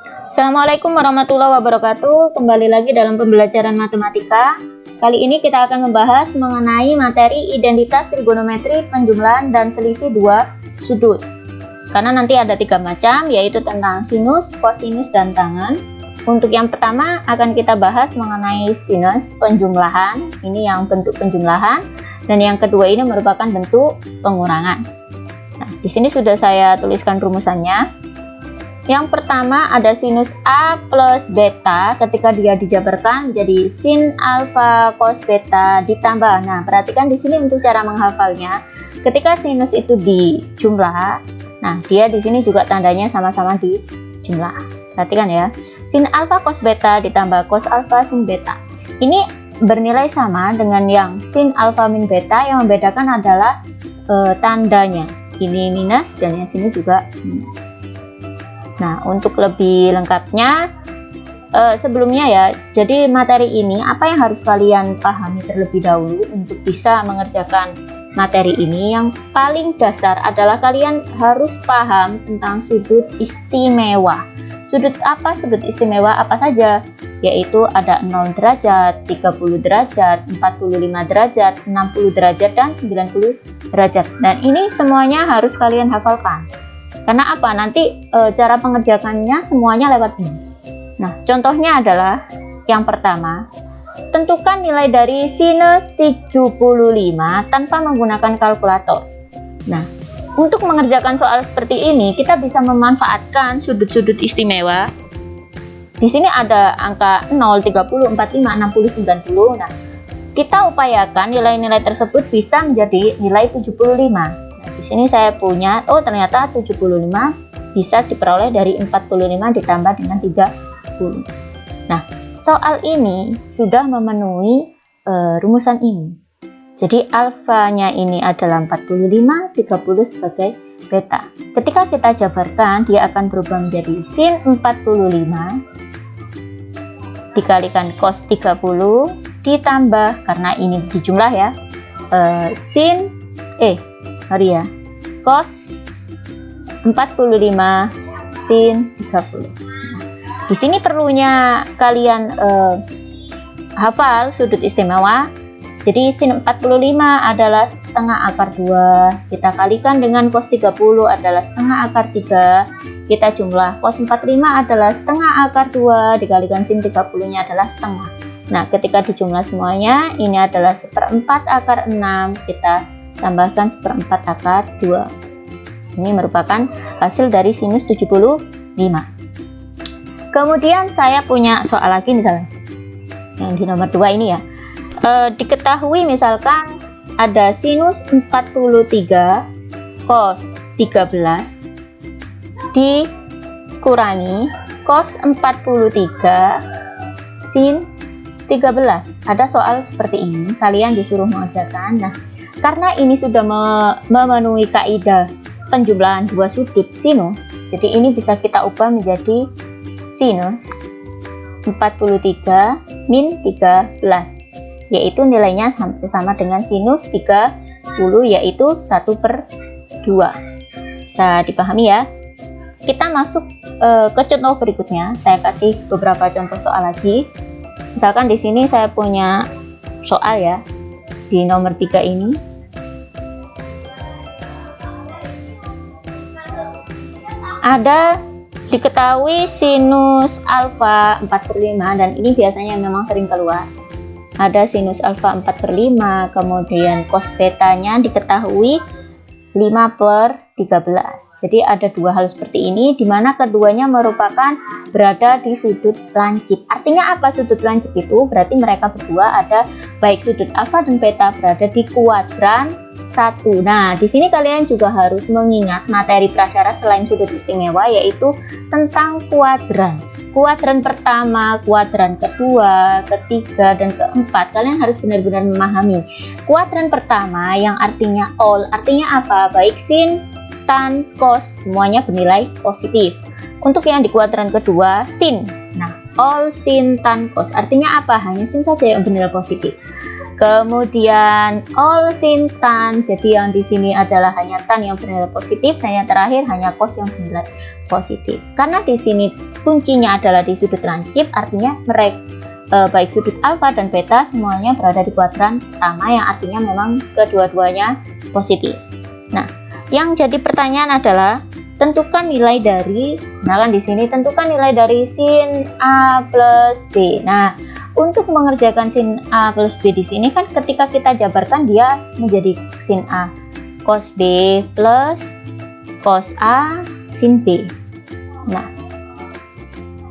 Assalamualaikum warahmatullahi wabarakatuh. Kembali lagi dalam pembelajaran matematika. Kali ini kita akan membahas mengenai materi identitas trigonometri penjumlahan dan selisih dua sudut. Karena nanti ada 3 macam, yaitu tentang sinus, kosinus, dan tangen. Untuk yang pertama akan kita bahas mengenai sinus penjumlahan. Ini yang bentuk penjumlahan, dan yang kedua ini merupakan bentuk pengurangan. Nah, di sini sudah saya tuliskan rumusannya. Yang pertama ada sinus A plus beta, ketika dia dijabarkan jadi sin alfa cos beta ditambah. Nah, perhatikan di sini untuk cara menghafalnya. Ketika sinus itu dijumlah, nah dia di sini juga tandanya sama-sama dijumlah. Perhatikan ya. Sin alfa cos beta ditambah cos alfa sin beta. Ini bernilai sama dengan yang sin alfa min beta, yang membedakan adalah tandanya. Ini minus dan yang sini juga minus. Nah, untuk lebih lengkapnya sebelumnya ya, jadi materi ini apa yang harus kalian pahami terlebih dahulu untuk bisa mengerjakan materi ini. Yang paling dasar adalah kalian harus paham tentang sudut istimewa. Sudut apa? Sudut istimewa apa saja? Yaitu ada 0 derajat, 30 derajat, 45 derajat, 60 derajat, dan 90 derajat. Dan ini semuanya harus kalian hafalkan. Karena apa? Nanti cara pengerjakannya semuanya lewat ini. Nah, contohnya adalah yang pertama, tentukan nilai dari sinus 75 tanpa menggunakan kalkulator. Nah, untuk mengerjakan soal seperti ini, kita bisa memanfaatkan sudut-sudut istimewa. Di sini ada angka 0, 30, 45, 60, 90. Nah, kita upayakan nilai-nilai tersebut bisa menjadi nilai 75. Nah, di sini saya punya, ternyata 75 bisa diperoleh dari 45 ditambah dengan 30. Nah, soal ini sudah memenuhi rumusan ini. Jadi alfanya ini adalah 45, 30 sebagai beta. Ketika kita jabarkan, dia akan berubah menjadi sin 45 dikalikan cos 30 ditambah, karena ini dijumlah ya, cos 45 sin 30. Nah, di sini perlunya kalian hafal sudut istimewa. Jadi sin 45 adalah setengah akar 2, kita kalikan dengan cos 30 adalah setengah akar 3, kita jumlah cos 45 adalah setengah akar 2 dikalikan sin 30 nya adalah setengah. Nah, ketika dijumlah semuanya, ini adalah 1/4 akar 6, kita tambahkan 1/4 akar 2. Ini merupakan hasil dari sinus 75. Kemudian saya punya soal lagi misalnya, yang di nomor 2 ini ya. Diketahui misalkan ada sinus 43 cos 13 dikurangi cos 43 sin 13. Ada soal seperti ini, kalian disuruh mengerjakan. Nah, karena ini sudah memenuhi kaidah penjumlahan dua sudut sinus, jadi ini bisa kita ubah menjadi sinus 43 min 13, yaitu nilainya sama dengan sinus 30, yaitu 1/2. Bisa dipahami ya. Kita masuk ke contoh berikutnya. Saya kasih beberapa contoh soal lagi. Misalkan di sini saya punya soal ya, di nomor 3 ini. Ada diketahui sinus alfa 4/5, dan ini biasanya memang sering keluar. Ada sinus alfa 4/5, kemudian cos betanya diketahui 5/13. Jadi ada dua hal seperti ini, di mana keduanya merupakan berada di sudut lancip. Artinya apa sudut lancip itu? Berarti mereka berdua ada, baik sudut alfa dan beta berada di kuadran 1. Nah, di sini kalian juga harus mengingat materi prasyarat selain sudut istimewa, yaitu tentang kuadran. Kuadran pertama, kuadran kedua, ketiga, dan keempat, kalian harus benar-benar memahami. Kuadran pertama yang artinya all, artinya apa? Baik sin, tan, cos, semuanya bernilai positif. Untuk yang di kuadran kedua, sin. Nah, all sin, tan, cos, artinya apa? Hanya sin saja yang bernilai positif. Kemudian all sin tan, jadi yang di sini adalah hanya tan yang bernilai positif, dan yang terakhir hanya cos yang bernilai positif. Karena di sini kuncinya adalah di sudut lancip, artinya mereka baik sudut alfa dan beta semuanya berada di kuadran sama, yang artinya memang kedua-duanya positif. Nah, yang jadi pertanyaan adalah tentukan nilai dari, nah kan di sini tentukan nilai dari sin A plus B. Nah, untuk mengerjakan sin A plus B di sini kan ketika kita jabarkan dia menjadi sin A cos B plus cos A sin B. Nah,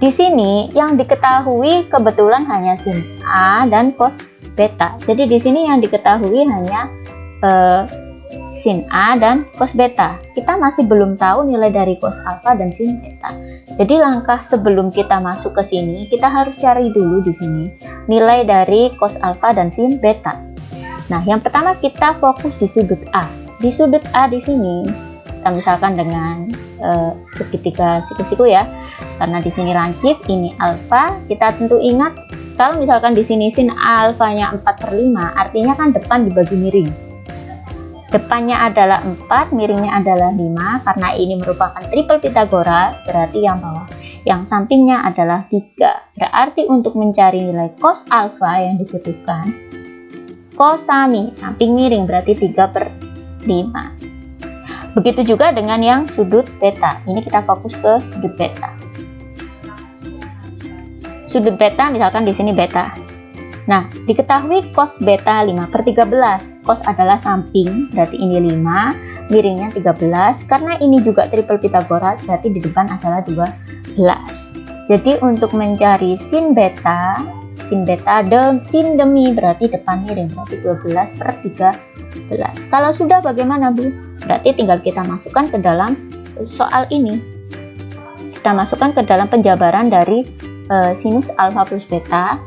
di sini yang diketahui kebetulan hanya sin A dan cos beta. Jadi di sini yang diketahui hanya sin A dan cos beta. Kita masih belum tahu nilai dari cos alfa dan sin beta. Jadi langkah sebelum kita masuk ke sini, kita harus cari dulu di sini nilai dari cos alfa dan sin beta. Nah, yang pertama kita fokus di sudut A. Di sudut A di sini kita misalkan dengan segitiga siku-siku ya. Karena di sini lancip, ini alfa. Kita tentu ingat kalau misalkan di sini sin alfanya 4/5, artinya kan depan dibagi miring. Depannya adalah 4, miringnya adalah 5. Karena ini merupakan triple Pitagoras, berarti yang bawah, yang sampingnya adalah 3. Berarti untuk mencari nilai cos alfa yang dibutuhkan, cos sami, samping miring, berarti 3/5. Begitu juga dengan yang sudut beta. Ini kita fokus ke sudut beta. Sudut beta misalkan di sini beta. Nah, diketahui cos beta 5/13. Cos adalah samping, berarti ini 5, miringnya 13. Karena ini juga triple Pitagoras, berarti di depan adalah 12. Jadi untuk mencari sin beta sin demi berarti depan miring, berarti 12/13. Kalau sudah bagaimana, Bu? Berarti tinggal kita masukkan ke dalam soal ini. Kita masukkan ke dalam penjabaran dari sinus alfa plus beta.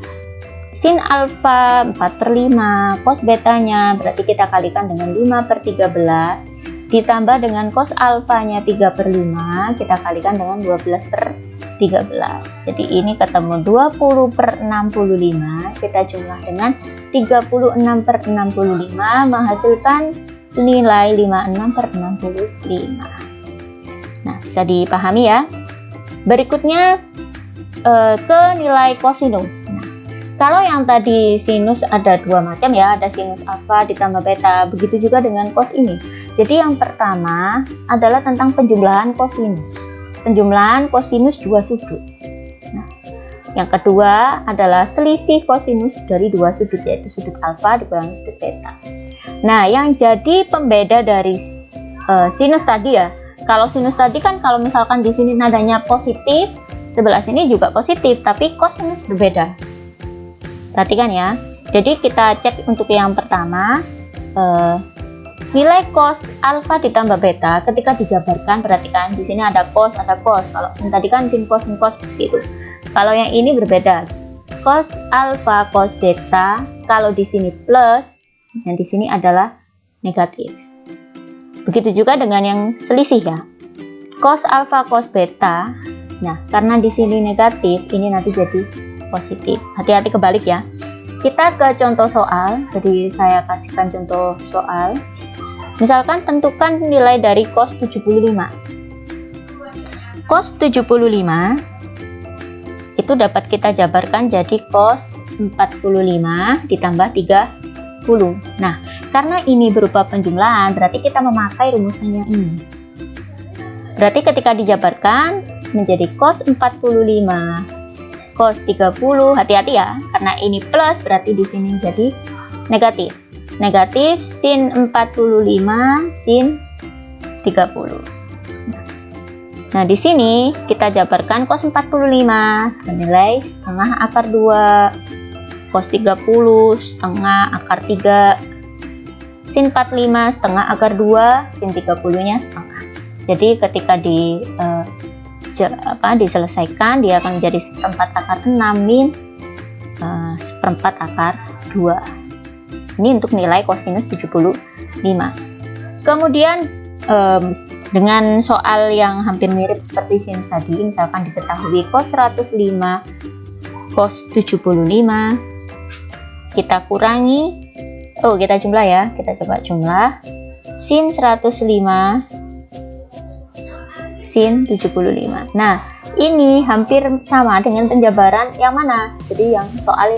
Sin alfa 4/5, cos betanya berarti kita kalikan dengan 5/13, ditambah dengan cos alfanya 3/5, kita kalikan dengan 12/13. Jadi ini ketemu 20/65, kita jumlah dengan 36/65, menghasilkan nilai 56/65. Nah, bisa dipahami ya. Berikutnya ke nilai kosinus. Nah, kalau yang tadi sinus ada dua macam ya, ada sinus alfa ditambah beta, begitu juga dengan cos ini. Jadi yang pertama adalah tentang penjumlahan kosinus. Penjumlahan kosinus dua sudut. Nah, yang kedua adalah selisih kosinus dari dua sudut, yaitu sudut alfa dikurangi sudut beta. Nah, yang jadi pembeda dari sinus tadi ya, kalau sinus tadi kan kalau misalkan di sini nadanya positif, sebelah sini juga positif, tapi kosinus berbeda. Perhatikan ya. Jadi kita cek untuk yang pertama, nilai cos alfa ditambah beta ketika dijabarkan, perhatikan di sini ada cos, ada cos. Kalau sin tadi kan sin cos seperti itu. Kalau yang ini berbeda. Cos alfa cos beta, kalau di sini plus, yang di sini adalah negatif. Begitu juga dengan yang selisih ya. Cos alfa cos beta. Nah, karena di sini negatif, ini nanti jadi positif. Hati-hati kebalik ya. Kita ke contoh soal. Jadi saya kasihkan contoh soal. Misalkan tentukan nilai dari cos 75. Cos 75 itu dapat kita jabarkan jadi cos 45 ditambah 30. Nah, karena ini berupa penjumlahan, berarti kita memakai rumusannya ini. Berarti ketika dijabarkan menjadi cos 45 cos 30, hati-hati ya, karena ini plus berarti di sini jadi negatif. Negatif sin 45 sin 30. Nah, di sini kita jabarkan cos 45 bernilai setengah akar 2, cos 30 setengah akar 3, sin 45 setengah akar 2, sin 30-nya setengah. Jadi ketika diselesaikan, dia akan menjadi seperempat akar 6 min seperempat akar 2. Ini untuk nilai kosinus 75. Kemudian dengan soal yang hampir mirip seperti sinus tadi, misalkan diketahui cos 105 cos 75, kita kurangi Oh, kita jumlah ya. Kita coba jumlah. Sin 105, sin 75. Nah, ini hampir sama dengan penjabaran yang mana? Jadi yang soal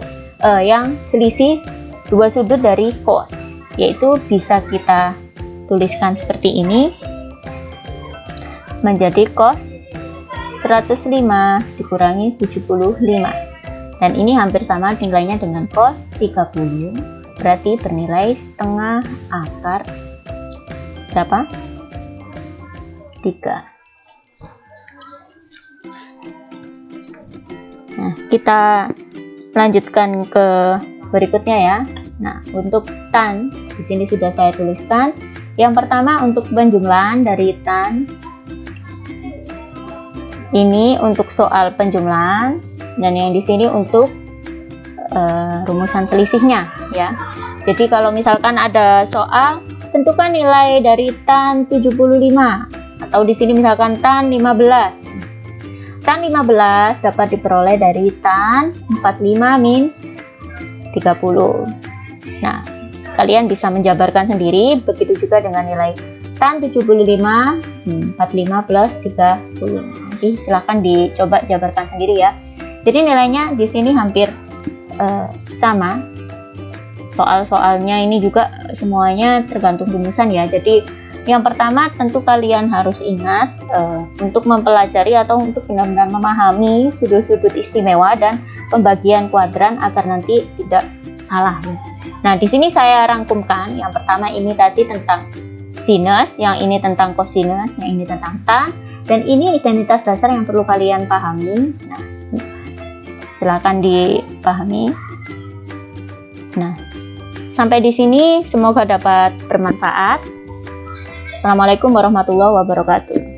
yang selisih dua sudut dari cos, yaitu bisa kita tuliskan seperti ini, menjadi cos 105 dikurangi 75. Dan ini hampir sama nilainya dengan cos 30, berarti bernilai setengah akar berapa? 3. Nah, kita lanjutkan ke berikutnya ya. Nah, untuk tan di sini sudah saya tuliskan. Yang pertama untuk penjumlahan dari tan. Ini untuk soal penjumlahan, dan yang di sini untuk rumusan selisihnya ya. Jadi kalau misalkan ada soal tentukan nilai dari tan 75, atau di sini misalkan tan 15. Tan 15 dapat diperoleh dari tan 45 min 30. Nah, kalian bisa menjabarkan sendiri, begitu juga dengan nilai tan 75 45 plus 30. Nanti silahkan dicoba jabarkan sendiri ya. Jadi nilainya di sini hampir sama. Soal-soalnya ini juga semuanya tergantung rumusan ya. Jadi yang pertama tentu kalian harus ingat untuk mempelajari atau untuk benar-benar memahami sudut-sudut istimewa dan pembagian kuadran agar nanti tidak salah ya. Nah, di sini saya rangkumkan. Yang pertama ini tadi tentang sinus, yang ini tentang kosinus, yang ini tentang tan, dan ini identitas dasar yang perlu kalian pahami. Nah, silakan dipahami. Nah, sampai di sini semoga dapat bermanfaat. Assalamualaikum warahmatullahi wabarakatuh.